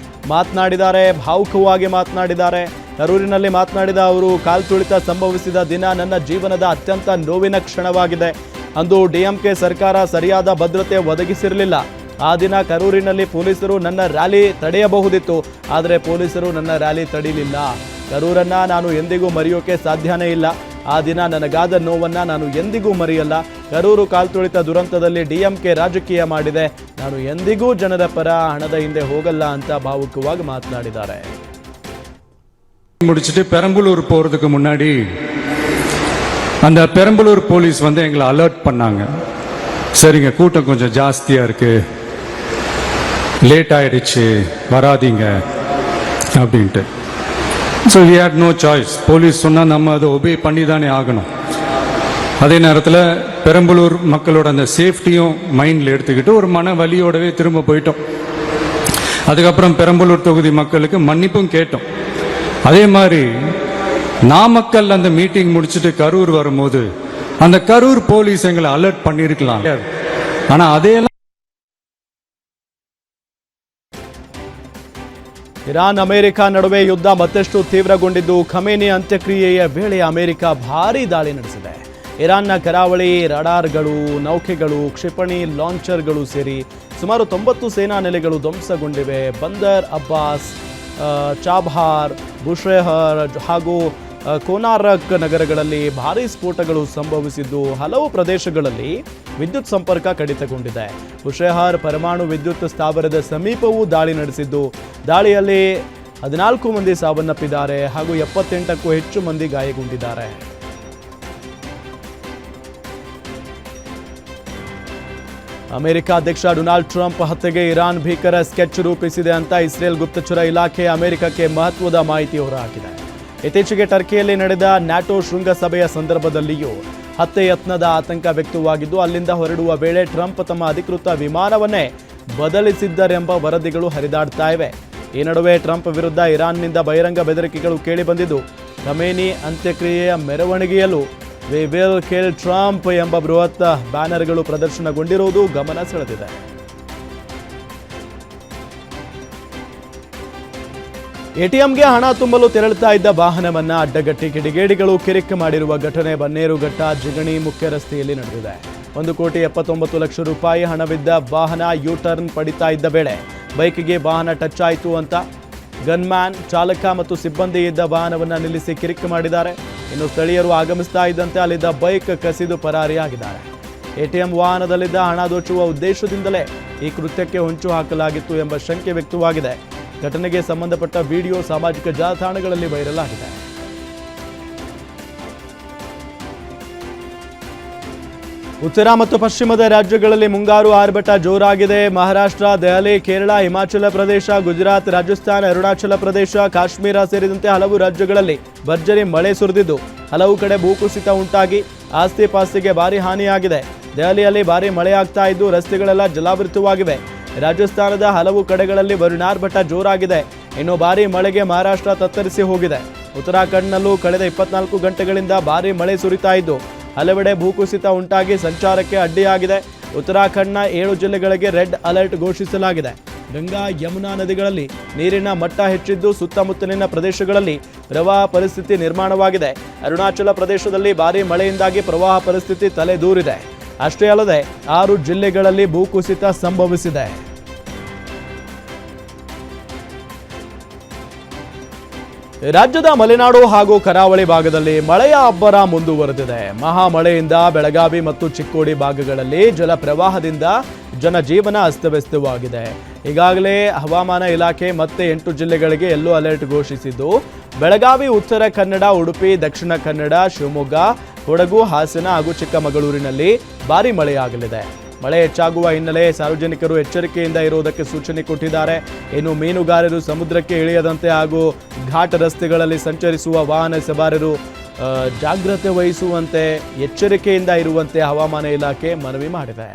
ಮಾತನಾಡಿದ್ದಾರೆ. ಭಾವುಕವಾಗಿ ಮಾತನಾಡಿದ್ದಾರೆ. ಕರೂರಿನಲ್ಲಿ ಮಾತನಾಡಿದ ಅವರು, ಕಾಲ್ತುಳಿತ ಸಂಭವಿಸಿದ ದಿನ ನನ್ನ ಜೀವನದ ಅತ್ಯಂತ ನೋವಿನ ಕ್ಷಣವಾಗಿದೆ. ಅಂದು ಡಿಎಂಕೆ ಸರ್ಕಾರ ಸರಿಯಾದ ಭದ್ರತೆ ಒದಗಿಸಿರಲಿಲ್ಲ. ಆ ದಿನ ಕರೂರಿನಲ್ಲಿ ಪೊಲೀಸರು ನನ್ನ ರ್ಯಾಲಿ ತಡೆಯಬಹುದಿತ್ತು, ಆದರೆ ಪೊಲೀಸರು ನನ್ನ ರ್ಯಾಲಿ ತಡೆಯಲಿಲ್ಲ. ಕರೂರನ್ನ ನಾನು ಎಂದಿಗೂ ಮರೆಯೋಕೆ ಸಾಧ್ಯನೇ ಇಲ್ಲ. ಆ ದಿನ ನನಗಾದ ನೋವನ್ನ ನಾನು ಎಂದಿಗೂ ಮರೆಯಲ್ಲ. ಕರೂರು ಕಾಲ್ತುಳಿತ ದುರಂತದಲ್ಲಿ ಡಿಎಂಕೆ ರಾಜಕೀಯ ಮಾಡಿದೆ. ನಾನು ಎಂದಿಗೂ ಜನರ ಪರ, ಹಣದ ಹಿಂದೆ ಹೋಗಲ್ಲ ಅಂತ ಭಾವುಕವಾಗಿ ಮಾತನಾಡಿದ್ದಾರೆ. முடிச்சிட்டு பெரம்பலூர் போறதுக்கு முன்னாடி அந்த பெரம்பலூர் போலீஸ் வந்து எங்களை அலர்ட் பண்ணாங்க. சரிங்க, கூட்டம் கொஞ்சம் ஜாஸ்தியா இருக்கு, லேட் ஆயிடுச்சு, வராதீங்க அப்படின்ட்டு. So we had no choice. Police சொன்னால் நம்ம அதை ஒபே பண்ணி தானே ஆகணும். அதே நேரத்தில் பெரம்பலூர் மக்களோட அந்த சேஃப்டியும் மைண்டில் எடுத்துக்கிட்டு ஒரு மன வலியோடவே திரும்ப போயிட்டோம். அதுக்கப்புறம் பெரம்பலூர் தொகுதி மக்களுக்கு மன்னிப்பும் கேட்டோம். அதே மாதிரி நாமக்கல் அந்த மீட்டிங் முடிச்சுட்டு கரூர் வரும்போது அந்த கரூர் போலீஸ் எங்களை அலர்ட் பண்ணியிருக்கலாம். ஆனா அதையெல்லாம் ಇರಾನ್ ಅಮೆರಿಕ ನಡುವೆ ಯುದ್ಧ ಮತ್ತಷ್ಟು ತೀವ್ರಗೊಂಡಿದ್ದು, ಖಮೇನಿ ಅಂತ್ಯಕ್ರಿಯೆಯ ವೇಳೆ ಅಮೆರಿಕ ಭಾರೀ ದಾಳಿ ನಡೆಸಿದೆ. ಇರಾನ್ನ ಕರಾವಳಿ ರಡಾರ್ಗಳು, ನೌಕೆಗಳು, ಕ್ಷಿಪಣಿ ಲಾಂಚರ್ಗಳು ಸೇರಿ ಸುಮಾರು 90 ಸೇನಾ ನೆಲೆಗಳು ಧ್ವಂಸಗೊಂಡಿವೆ. ಬಂದರ್ ಅಬ್ಬಾಸ್, ಚಾಬಹಾರ್, ಬುಷೇಹರ್ ಹಾಗೂ ಕೋನಾರಕ್ ನಗರಗಳಲ್ಲಿ ಭಾರೀ ಸ್ಫೋಟಗಳು ಸಂಭವಿಸಿದ್ದು, ಹಲವು ಪ್ರದೇಶಗಳಲ್ಲಿ ವಿದ್ಯುತ್ ಸಂಪರ್ಕ ಕಡಿತಗೊಂಡಿದೆ. ಬುಷೇಹರ್ ಪರಮಾಣು ವಿದ್ಯುತ್ ಸ್ಥಾವರದ ಸಮೀಪವೂ ದಾಳಿ ನಡೆಸಿದ್ದು, ದಾಳಿಯಲ್ಲಿ 14 ಮಂದಿ ಸಾವನ್ನಪ್ಪಿದ್ದಾರೆ ಹಾಗೂ 78ಕ್ಕೂ ಹೆಚ್ಚು ಮಂದಿ ಗಾಯಗೊಂಡಿದ್ದಾರೆ. ಅಮೆರಿಕ ಅಧ್ಯಕ್ಷ ಡೊನಾಲ್ಡ್ ಟ್ರಂಪ್ ಹತ್ಯೆಗೆ ಇರಾನ್ ಭೀಕರ ಸ್ಕೆಚ್ ರೂಪಿಸಿದೆ ಅಂತ ಇಸ್ರೇಲ್ ಗುಪ್ತಚರ ಇಲಾಖೆ ಅಮೆರಿಕಕ್ಕೆ ಮಹತ್ವದ ಮಾಹಿತಿ ಹೊರಹಾಕಿದೆ. ಇತ್ತೀಚೆಗೆ ಟರ್ಕಿಯಲ್ಲಿ ನಡೆದ ನ್ಯಾಟೋ ಶೃಂಗಸಭೆಯ ಸಂದರ್ಭದಲ್ಲಿಯೂ ಹತ್ಯೆ ಯತ್ನದ ಆತಂಕ ವ್ಯಕ್ತವಾಗಿದ್ದು, ಅಲ್ಲಿಂದ ಹೊರಡುವ ವೇಳೆ ಟ್ರಂಪ್ ತಮ್ಮ ಅಧಿಕೃತ ವಿಮಾನವನ್ನೇ ಬದಲಿಸಿದ್ದರೆಂಬ ವರದಿಗಳು ಹರಿದಾಡ್ತಾ ಇವೆ. ಈ ನಡುವೆ ಟ್ರಂಪ್ ವಿರುದ್ಧ ಇರಾನ್ನಿಂದ ಬಹಿರಂಗ ಬೆದರಿಕೆಗಳು ಕೇಳಿಬಂದಿದ್ದು, ಖಮೇನಿ ಅಂತ್ಯಕ್ರಿಯೆಯ ಮೆರವಣಿಗೆಯಲ್ಲೂ ವಿ ವಿಲ್ ಕಿಲ್ ಟ್ರಂಪ್ ಎಂಬ ಬೃಹತ್ ಬ್ಯಾನರ್ಗಳು ಪ್ರದರ್ಶನಗೊಂಡಿರುವುದು ಗಮನ ಸೆಳೆದಿದೆ. ಎಟಿಎಂಗೆ ಹಣ ತುಂಬಲು ತೆರಳುತ್ತಾ ಇದ್ದ ವಾಹನವನ್ನ ಅಡ್ಡಗಟ್ಟಿ ಕಿಡಿಗೇಡಿಗಳು ಕಿರಿಕ್ ಮಾಡಿರುವ ಘಟನೆ ಬನ್ನೇರುಘಟ್ಟ ಜಿಗಣಿ ಮುಖ್ಯ ರಸ್ತೆಯಲ್ಲಿ ನಡೆದಿದೆ. 1,79,00,000 ರೂಪಾಯಿ ಹಣವಿದ್ದ ವಾಹನ ಯೂ ಟರ್ನ್ ಪಡಿತಾ ಇದ್ದ ವೇಳೆ ಬೈಕ್ಗೆ ವಾಹನ ಟಚ್ ಆಯಿತು ಅಂತ ಗನ್ಮ್ಯಾನ್, ಚಾಲಕ ಮತ್ತು ಸಿಬ್ಬಂದಿ ಇದ್ದ ವಾಹನವನ್ನು ನಿಲ್ಲಿಸಿ ಕಿರಿಕ್ ಮಾಡಿದ್ದಾರೆ. ಇನ್ನು ಸ್ಥಳೀಯರು ಆಗಮಿಸ್ತಾ ಇದ್ದಂತೆ ಅಲ್ಲಿದ್ದ ಬೈಕ್ ಕಸಿದು ಪರಾರಿಯಾಗಿದ್ದಾರೆ. ಎಟಿಎಂ ವಾಹನದಲ್ಲಿದ್ದ ಹಣ ದೋಚುವ ಉದ್ದೇಶದಿಂದಲೇ ಈ ಕೃತ್ಯಕ್ಕೆ ಹೊಂಚು ಹಾಕಲಾಗಿತ್ತು ಎಂಬ ಶಂಕೆ ವ್ಯಕ್ತವಾಗಿದೆ. ಘಟನೆಗೆ ಸಂಬಂಧಪಟ್ಟ ವಿಡಿಯೋ ಸಾಮಾಜಿಕ ಜಾಲತಾಣಗಳಲ್ಲಿ ವೈರಲ್ ಆಗಿದೆ. ಉತ್ತರ ಮತ್ತು ಪಶ್ಚಿಮದ ರಾಜ್ಯಗಳಲ್ಲಿ ಮುಂಗಾರು ಆರ್ಭಟ ಜೋರಾಗಿದೆ. ಮಹಾರಾಷ್ಟ್ರ, ದೆಹಲಿ, ಕೇರಳ, ಹಿಮಾಚಲ ಪ್ರದೇಶ, ಗುಜರಾತ್, ರಾಜಸ್ಥಾನ, ಅರುಣಾಚಲ ಪ್ರದೇಶ, ಕಾಶ್ಮೀರ ಸೇರಿದಂತೆ ಹಲವು ರಾಜ್ಯಗಳಲ್ಲಿ ಭರ್ಜರಿ ಮಳೆ ಸುರಿದಿದ್ದು, ಹಲವು ಕಡೆ ಭೂಕುಸಿತ ಉಂಟಾಗಿ ಆಸ್ತಿ ಪಾಸ್ತಿಗೆ ಭಾರಿ ಹಾನಿಯಾಗಿದೆ. ದೆಹಲಿಯಲ್ಲಿ ಭಾರಿ ಮಳೆಯಾಗ್ತಾ ಇದ್ದು ರಸ್ತೆಗಳೆಲ್ಲ ಜಲಾವೃತವಾಗಿವೆ. ರಾಜಸ್ಥಾನದ ಹಲವು ಕಡೆಗಳಲ್ಲಿ ವರುಣಾರ್ಭಟ ಜೋರಾಗಿದೆ. ಇನ್ನು ಭಾರಿ ಮಳೆಗೆ ಮಹಾರಾಷ್ಟ್ರ ತತ್ತರಿಸಿ ಹೋಗಿದೆ. ಉತ್ತರಾಖಂಡ್ನಲ್ಲೂ ಕಳೆದ 24 ಗಂಟೆಗಳಿಂದ ಭಾರಿ ಮಳೆ ಸುರಿತಾ ಇದ್ದು, ಹಲವೆಡೆ ಭೂಕುಸಿತ ಉಂಟಾಗಿ ಸಂಚಾರಕ್ಕೆ ಅಡ್ಡಿಯಾಗಿದೆ. ಉತ್ತರಾಖಂಡ್ನ 7 ಜಿಲ್ಲೆಗಳಿಗೆ ರೆಡ್ ಅಲರ್ಟ್ ಘೋಷಿಸಲಾಗಿದೆ. ಗಂಗಾ, ಯಮುನಾ ನದಿಗಳಲ್ಲಿ ನೀರಿನ ಮಟ್ಟ ಹೆಚ್ಚಿದ್ದು, ಸುತ್ತಮುತ್ತಲಿನ ಪ್ರದೇಶಗಳಲ್ಲಿ ಪ್ರವಾಹ ಪರಿಸ್ಥಿತಿ ನಿರ್ಮಾಣವಾಗಿದೆ. ಅರುಣಾಚಲ ಪ್ರದೇಶದಲ್ಲಿ ಭಾರೀ ಮಳೆಯಿಂದಾಗಿ ಪ್ರವಾಹ ಪರಿಸ್ಥಿತಿ ತಲೆದೂರಿದೆ. ಅಷ್ಟೇ ಅಲ್ಲದೆ 6 ಜಿಲ್ಲೆಗಳಲ್ಲಿ ಭೂಕುಸಿತ ಸಂಭವಿಸಿದೆ. ರಾಜ್ಯದ ಮಲೆನಾಡು ಹಾಗೂ ಕರಾವಳಿ ಭಾಗದಲ್ಲಿ ಮಳೆಯ ಅಬ್ಬರ ಮುಂದುವರೆದಿದೆ. ಮಹಾಮಳೆಯಿಂದ ಬೆಳಗಾವಿ ಮತ್ತು ಚಿಕ್ಕೋಡಿ ಭಾಗಗಳಲ್ಲಿ ಜಲ ಪ್ರವಾಹದಿಂದ ಜನಜೀವನ ಅಸ್ತವ್ಯಸ್ತವಾಗಿದೆ. ಈಗಾಗಲೇ ಹವಾಮಾನ ಇಲಾಖೆ ಮತ್ತೆ 8 ಜಿಲ್ಲೆಗಳಿಗೆ ಯೆಲ್ಲೋ ಅಲರ್ಟ್ ಘೋಷಿಸಿದ್ದು, ಬೆಳಗಾವಿ, ಉತ್ತರ ಕನ್ನಡ, ಉಡುಪಿ, ದಕ್ಷಿಣ ಕನ್ನಡ, ಶಿವಮೊಗ್ಗ, ಕೊಡಗು, ಹಾಸನ ಹಾಗೂ ಚಿಕ್ಕಮಗಳೂರಿನಲ್ಲಿ ಭಾರೀ ಮಳೆಯಾಗಲಿದೆ. ಮಳೆ ಹೆಚ್ಚಾಗುವ ಹಿನ್ನೆಲೆ ಸಾರ್ವಜನಿಕರು ಎಚ್ಚರಿಕೆಯಿಂದ ಇರುವುದಕ್ಕೆ ಸೂಚನೆ ಕೊಟ್ಟಿದ್ದಾರೆ. ಇನ್ನು ಮೀನುಗಾರರು ಸಮುದ್ರಕ್ಕೆ ಇಳಿಯದಂತೆ ಹಾಗೂ ಘಾಟ್ ರಸ್ತೆಗಳಲ್ಲಿ ಸಂಚರಿಸುವ ವಾಹನ ಸವಾರರು ಜಾಗ್ರತೆ ವಹಿಸುವಂತೆ, ಎಚ್ಚರಿಕೆಯಿಂದ ಇರುವಂತೆ ಹವಾಮಾನ ಇಲಾಖೆ ಮನವಿ ಮಾಡಿದೆ.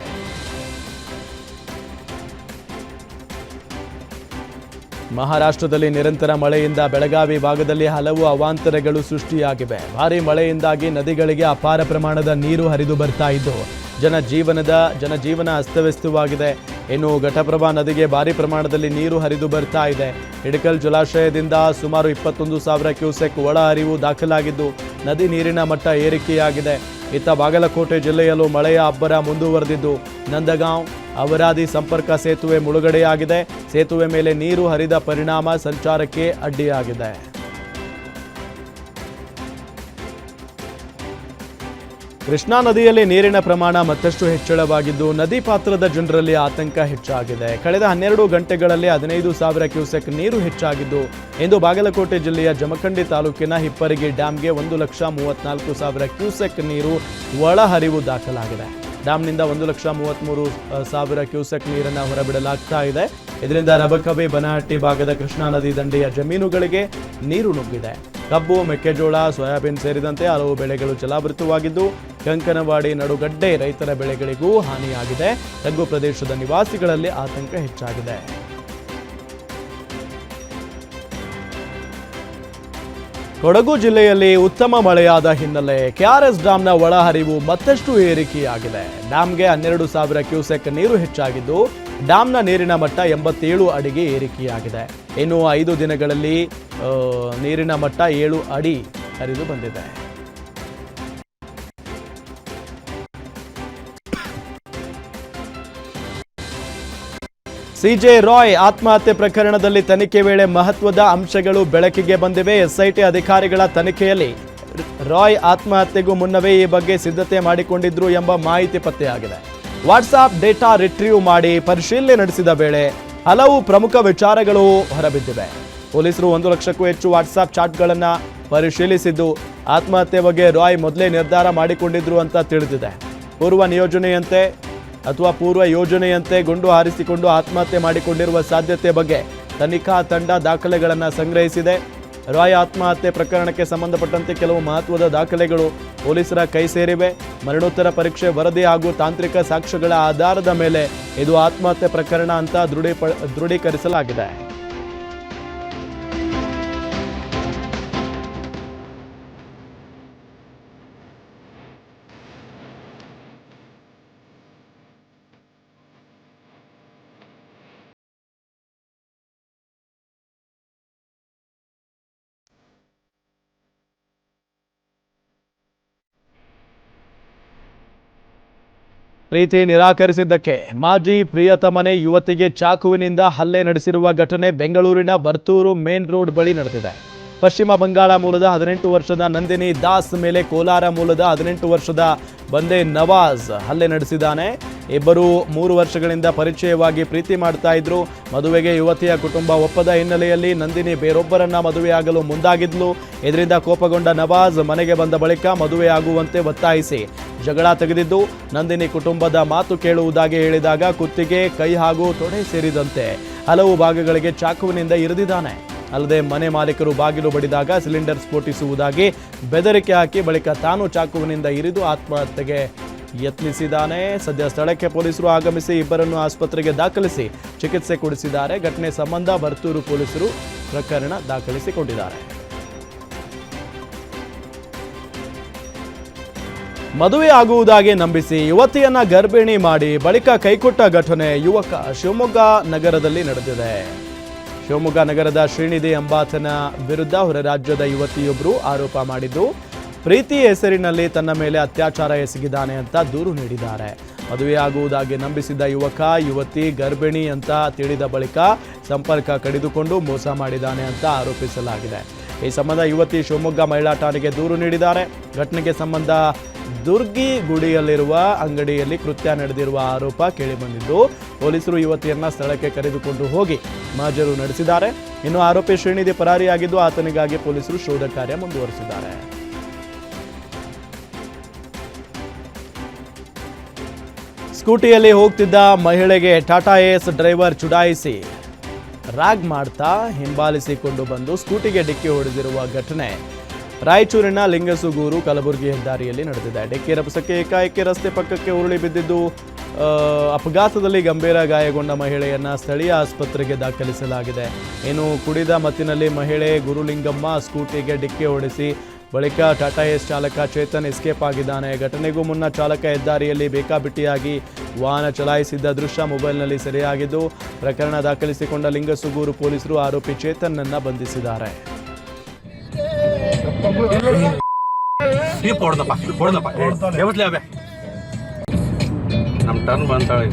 ಮಹಾರಾಷ್ಟ್ರದಲ್ಲಿ ನಿರಂತರ ಮಳೆಯಿಂದ ಬೆಳಗಾವಿ ಭಾಗದಲ್ಲಿ ಹಲವು ಅವಾಂತರಗಳು ಸೃಷ್ಟಿಯಾಗಿವೆ. ಭಾರೀ ಮಳೆಯಿಂದಾಗಿ ನದಿಗಳಿಗೆ ಅಪಾರ ಪ್ರಮಾಣದ ನೀರು ಹರಿದು ಬರ್ತಾ ಇದ್ದು, ಜನಜೀವನ ಅಸ್ತವ್ಯಸ್ತವಾಗಿದೆ. ಇನ್ನು ಘಟಪ್ರಭಾ ನದಿಗೆ ಭಾರೀ ಪ್ರಮಾಣದಲ್ಲಿ ನೀರು ಹರಿದು ಬರ್ತಾ ಇದೆ. ಹಿಡಕಲ್ ಜಲಾಶಯದಿಂದ ಸುಮಾರು 21,000 ಕ್ಯೂಸೆಕ್ ಒಳ ಹರಿವು ದಾಖಲಾಗಿದ್ದು, ನದಿ ನೀರಿನ ಮಟ್ಟ ಏರಿಕೆಯಾಗಿದೆ. ಇತ್ತ ಬಾಗಲಕೋಟೆ ಜಿಲ್ಲೆಯಲ್ಲೂ ಮಳೆಯ ಅಬ್ಬರ ಮುಂದುವರೆದಿದ್ದು, ನಂದಗಾಂವ್ ಅವರಾದಿ ಸಂಪರ್ಕ ಸೇತುವೆ ಮುಳುಗಡೆಯಾಗಿದೆ. ಸೇತುವೆ ಮೇಲೆ ನೀರು ಹರಿದ ಪರಿಣಾಮ ಸಂಚಾರಕ್ಕೆ ಅಡ್ಡಿಯಾಗಿದೆ. ಕೃಷ್ಣಾ ನದಿಯಲ್ಲಿ ನೀರಿನ ಪ್ರಮಾಣ ಮತ್ತಷ್ಟು ಹೆಚ್ಚಳವಾಗಿದ್ದು ನದಿ ಪಾತ್ರದ ಜನರಲ್ಲಿ ಆತಂಕ ಹೆಚ್ಚಾಗಿದೆ. ಕಳೆದ 12 ಗಂಟೆಗಳಲ್ಲಿ 15,000 ಕ್ಯೂಸೆಕ್ ನೀರು ಹೆಚ್ಚಾಗಿದ್ದು ಇಂದು ಬಾಗಲಕೋಟೆ ಜಿಲ್ಲೆಯ ಜಮಖಂಡಿ ತಾಲೂಕಿನ ಹಿಪ್ಪರಗಿ ಡ್ಯಾಂಗೆ 1,34,000 ಕ್ಯೂಸೆಕ್ ನೀರು ಒಳಹರಿವು ದಾಖಲಾಗಿದೆ. ಡ್ಯಾಂನಿಂದ 1,33,000 ಕ್ಯೂಸೆಕ್ ನೀರನ್ನು ಹೊರಬಿಡಲಾಗ್ತಾ ಇದೆ. ಇದರಿಂದ ರಬಕವಿ ಬನಹಟ್ಟಿ ಭಾಗದ ಕೃಷ್ಣಾ ನದಿ ದಂಡೆಯ ಜಮೀನುಗಳಿಗೆ ನೀರು ನುಗ್ಗಿದೆ. ಕಬ್ಬು, ಮೆಕ್ಕೆಜೋಳ, ಸೋಯಾಬೀನ್ ಸೇರಿದಂತೆ ಹಲವು ಬೆಳೆಗಳು ಜಲಾವೃತವಾಗಿದ್ದು ಕಂಕನವಾಡಿ, ನಡುಗಡ್ಡೆ ರೈತರ ಬೆಳೆಗಳಿಗೂ ಹಾನಿಯಾಗಿದೆ. ತಗ್ಗು ಪ್ರದೇಶದ ನಿವಾಸಿಗಳಲ್ಲಿ ಆತಂಕ ಹೆಚ್ಚಾಗಿದೆ. ಕೊಡಗು ಜಿಲ್ಲೆಯಲ್ಲಿ ಉತ್ತಮ ಮಳೆಯಾದ ಹಿನ್ನೆಲೆ ಕೆಆರ್ಎಸ್ ಡ್ಯಾಂನ ಒಳಹರಿವು ಮತ್ತಷ್ಟು ಏರಿಕೆಯಾಗಿದೆ. ಡ್ಯಾಂಗೆ 12,000 ಕ್ಯೂಸೆಕ್ ನೀರು ಹೆಚ್ಚಾಗಿದ್ದು ಡ್ಯಾಂನ ನೀರಿನ ಮಟ್ಟ 87 ಅಡಿಗೆ ಏರಿಕೆಯಾಗಿದೆ. ಇನ್ನು 5 ದಿನಗಳಲ್ಲಿ ನೀರಿನ ಮಟ್ಟ 7 ಅಡಿ ಹರಿದು ಬಂದಿದೆ. ಸಿಜೆ ರಾಯ್ ಆತ್ಮಹತ್ಯೆ ಪ್ರಕರಣದಲ್ಲಿ ತನಿಖೆ ವೇಳೆ ಮಹತ್ವದ ಅಂಶಗಳು ಬೆಳಕಿಗೆ ಬಂದಿವೆ. ಎಸ್ಐಟಿ ಅಧಿಕಾರಿಗಳ ತನಿಖೆಯಲ್ಲಿ ರಾಯ್ ಆತ್ಮಹತ್ಯೆಗೂ ಮುನ್ನವೇ ಈ ಬಗ್ಗೆ ಸಿದ್ಧತೆ ಮಾಡಿಕೊಂಡಿದ್ರು ಎಂಬ ಮಾಹಿತಿ ಪತ್ತೆಯಾಗಿದೆ. ವಾಟ್ಸಾಪ್ ಡೇಟಾ ರಿಟ್ರೀವ್ ಮಾಡಿ ಪರಿಶೀಲನೆ ನಡೆಸಿದ ವೇಳೆ ಹಲವು ಪ್ರಮುಖ ವಿಚಾರಗಳು ಹೊರಬಿದ್ದಿವೆ. ಪೊಲೀಸರು 1 ಲಕ್ಷಕ್ಕೂ ಹೆಚ್ಚು ವಾಟ್ಸಾಪ್ ಚಾಟ್ಗಳನ್ನು ಪರಿಶೀಲಿಸಿದ್ದು ಆತ್ಮಹತ್ಯೆ ಬಗ್ಗೆ ರಾಯ್ ಮೊದಲೇ ನಿರ್ಧಾರ ಮಾಡಿಕೊಂಡಿದ್ರು ಅಂತ ತಿಳಿದಿದೆ. ಪೂರ್ವ ಯೋಜನೆಯಂತೆ ಗುಂಡು ಹಾರಿಸಿಕೊಂಡು ಆತ್ಮಹತ್ಯೆ ಮಾಡಿಕೊಂಡಿರುವ ಸಾಧ್ಯತೆ ಬಗ್ಗೆ ತನಿಖಾ ತಂಡ ದಾಖಲೆಗಳನ್ನು ಸಂಗ್ರಹಿಸಿದೆ. ರಾಯ್ ಆತ್ಮಹತ್ಯೆ ಪ್ರಕರಣಕ್ಕೆ ಸಂಬಂಧಪಟ್ಟಂತೆ ಕೆಲವು ಮಹತ್ವದ ದಾಖಲೆಗಳು ಪೊಲೀಸರ ಕೈ ಸೇರಿವೆ. ಮರಣೋತ್ತರ ಪರೀಕ್ಷೆ ವರದಿ ಹಾಗೂ ತಾಂತ್ರಿಕ ಸಾಕ್ಷ್ಯಗಳ ಆಧಾರದ ಮೇಲೆ ಇದು ಆತ್ಮಹತ್ಯೆ ಪ್ರಕರಣ ಅಂತ ದೃಢೀಕರಿಸಲಾಗಿದೆ. ಪ್ರೀತಿ ನಿರಾಕರಿಸಿದ್ದಕ್ಕೆ ಮಾಜಿ ಪ್ರಿಯತಮನೆ ಯುವತಿಗೆ ಚಾಕುವಿನಿಂದ ಹಲ್ಲೆ ನಡೆಸಿರುವ ಘಟನೆ ಬೆಂಗಳೂರಿನ ವರ್ತೂರು ಮೇನ್ ರೋಡ್ ಬಳಿ ನಡೆದಿದೆ. ಪಶ್ಚಿಮ ಬಂಗಾಳ ಮೂಲದ 18 ವರ್ಷದ ನಂದಿನಿ ದಾಸ್ ಮೇಲೆ ಕೋಲಾರ ಮೂಲದ 18 ವರ್ಷದ ಬಂದೆ ನವಾಜ್ ಹಲ್ಲೆ ನಡೆಸಿದ್ದಾನೆ. ಇಬ್ಬರು 3 ವರ್ಷಗಳಿಂದ ಪರಿಚಯವಾಗಿ ಪ್ರೀತಿ ಮಾಡ್ತಾ ಇದ್ರು. ಮದುವೆಗೆ ಯುವತಿಯ ಕುಟುಂಬ ಒಪ್ಪದ ಹಿನ್ನೆಲೆಯಲ್ಲಿ ನಂದಿನಿ ಬೇರೊಬ್ಬರನ್ನ ಮದುವೆಯಾಗಲು ಮುಂದಾಗಿದ್ಲು. ಇದರಿಂದ ಕೋಪಗೊಂಡ ನವಾಜ್ ಮನೆಗೆ ಬಂದ ಬಳಿಕ ಮದುವೆಯಾಗುವಂತೆ ಒತ್ತಾಯಿಸಿ ಜಗಳ ತೆಗೆದಿದ್ದು, ನಂದಿನಿ ಕುಟುಂಬದ ಮಾತು ಕೇಳುವುದಾಗಿ ಹೇಳಿದಾಗ ಕುತ್ತಿಗೆ, ಕೈ ಹಾಗೂ ತೊಡೆ ಸೇರಿದಂತೆ ಹಲವು ಭಾಗಗಳಿಗೆ ಚಾಕುವಿನಿಂದ ಇರಿದಿದ್ದಾನೆ. ಅಲ್ಲದೆ ಮನೆ ಮಾಲೀಕರು ಬಾಗಿಲು ಬಡಿದಾಗ ಸಿಲಿಂಡರ್ ಸ್ಫೋಟಿಸುವುದಾಗಿ ಬೆದರಿಕೆ ಹಾಕಿ ಬಳಿಕ ತಾನು ಚಾಕುವಿನಿಂದ ಇರಿದು ಆತ್ಮಹತ್ಯೆಗೆ ಯತ್ನಿಸಿದ್ದಾನೆ. ಸದ್ಯ ಸ್ಥಳಕ್ಕೆ ಪೊಲೀಸರು ಆಗಮಿಸಿ ಇಬ್ಬರನ್ನು ಆಸ್ಪತ್ರೆಗೆ ದಾಖಲಿಸಿ ಚಿಕಿತ್ಸೆ ಕೊಡಿಸಿದ್ದಾರೆ. ಘಟನೆ ಸಂಬಂಧ ವರ್ತೂರು ಪೊಲೀಸರು ಪ್ರಕರಣ ದಾಖಲಿಸಿಕೊಂಡಿದ್ದಾರೆ. ಮದುವೆ ಆಗುವುದಾಗಿ ನಂಬಿಸಿ ಯುವತಿಯನ್ನ ಗರ್ಭಿಣಿ ಮಾಡಿ ಬಳಿಕ ಕೈಕೊಟ್ಟ ಘಟನೆ ಯುವಕ ಶಿವಮೊಗ್ಗ ನಗರದಲ್ಲಿ ನಡೆದಿದೆ. ಶಿವಮೊಗ್ಗ ನಗರದ ಶ್ರೀನಿಧಿ ಎಂಬಾತನ ವಿರುದ್ಧ ಹೊರ ರಾಜ್ಯದ ಯುವತಿಯೊಬ್ಬರು ಆರೋಪ ಮಾಡಿದ್ದು, ಪ್ರೀತಿ ಹೆಸರಿನಲ್ಲಿ ತನ್ನ ಮೇಲೆ ಅತ್ಯಾಚಾರ ಎಸಗಿದ್ದಾನೆ ಅಂತ ದೂರು ನೀಡಿದ್ದಾರೆ. ಮದುವೆಯಾಗುವುದಾಗಿ ನಂಬಿಸಿದ್ದ ಯುವತಿ ಗರ್ಭಿಣಿ ಅಂತ ತಿಳಿದ ಬಳಿಕ ಸಂಪರ್ಕ ಕಡಿದುಕೊಂಡು ಮೋಸ ಮಾಡಿದ್ದಾನೆ ಅಂತ ಆರೋಪಿಸಲಾಗಿದೆ. ಈ ಸಂಬಂಧ ಯುವತಿ ಶಿವಮೊಗ್ಗ ಮಹಿಳಾ ಠಾಣೆಗೆ ದೂರು ನೀಡಿದ್ದಾರೆ. ಘಟನೆಗೆ ಸಂಬಂಧ ದುರ್ಗಿ ಗುಡಿಯಲ್ಲಿರುವ ಅಂಗಡಿಯಲ್ಲಿ ಕೃತ್ಯ ನಡೆದಿರುವ ಆರೋಪ ಕೇಳಿಬಂದಿದ್ದು, ಪೊಲೀಸರು ಯುವತಿಯನ್ನ ಸ್ಥಳಕ್ಕೆ ಕರೆದುಕೊಂಡು ಹೋಗಿ ಮಹಜರು ನಡೆಸಿದ್ದಾರೆ. ಇನ್ನು ಆರೋಪಿ ಶ್ರೀನಿಧಿ ಪರಾರಿಯಾಗಿದ್ದು ಆತನಿಗಾಗಿ ಪೊಲೀಸರು ಶೋಧ ಕಾರ್ಯ ಮುಂದುವರೆಸಿದ್ದಾರೆ. ಸ್ಕೂಟಿಯಲ್ಲಿ ಹೋಗ್ತಿದ್ದ ಮಹಿಳೆಗೆ ಟಾಟಾ ಏಸ್ ಡ್ರೈವರ್ ಚುಡಾಯಿಸಿ ರ್ಯಾಗ್ ಮಾಡ್ತಾ ಹಿಂಬಾಲಿಸಿಕೊಂಡು ಬಂದು ಸ್ಕೂಟಿಗೆ ಡಿಕ್ಕಿ ಹೊಡೆದಿರುವ ಘಟನೆ ರಾಯಚೂರಿನ ಲಿಂಗಸುಗೂರು ಕಲಬುರಗಿ ಹೆದ್ದಾರಿಯಲ್ಲಿ ನಡೆದಿದೆ. ಡಿಕ್ಕಿ ರಭಸಕ್ಕೆ ಏಕಾಏಕಿ ರಸ್ತೆ ಪಕ್ಕಕ್ಕೆ ಉರುಳಿ ಬಿದ್ದಿದ್ದು, ಅಪಘಾತದಲ್ಲಿ ಗಂಭೀರ ಗಾಯಗೊಂಡ ಮಹಿಳೆಯನ್ನ ಸ್ಥಳೀಯ ಆಸ್ಪತ್ರೆಗೆ ದಾಖಲಿಸಲಾಗಿದೆ. ಇನ್ನು ಕುಡಿದ ಮತ್ತಿನಲ್ಲಿ ಮಹಿಳೆ ಗುರುಲಿಂಗಮ್ಮ ಸ್ಕೂಟಿಗೆ ಡಿಕ್ಕಿ ಹೊಡೆಸಿ ಬಳಿಕ ಟಾಟಾ ಏಸ್ ಚಾಲಕ ಚೇತನ್ ಎಸ್ಕೇಪ್ ಆಗಿದ್ದಾನೆ. ಘಟನೆಗೂ ಮುನ್ನ ಚಾಲಕ ಹೆದ್ದಾರಿಯಲ್ಲಿ ಬೇಕಾಬಿಟ್ಟಿಯಾಗಿ ವಾಹನ ಚಲಾಯಿಸಿದ್ದ ದೃಶ್ಯ ಮೊಬೈಲ್ನಲ್ಲಿ ಸೆರೆಯಾಗಿದ್ದು, ಪ್ರಕರಣ ದಾಖಲಿಸಿಕೊಂಡ ಲಿಂಗಸುಗೂರು ಪೊಲೀಸರು ಆರೋಪಿ ಚೇತನ್ನನ್ನ ಬಂಧಿಸಿದ್ದಾರೆ. ನಮ್ಮ ಟರ್ನ್ ಬಂತಾಳೆ.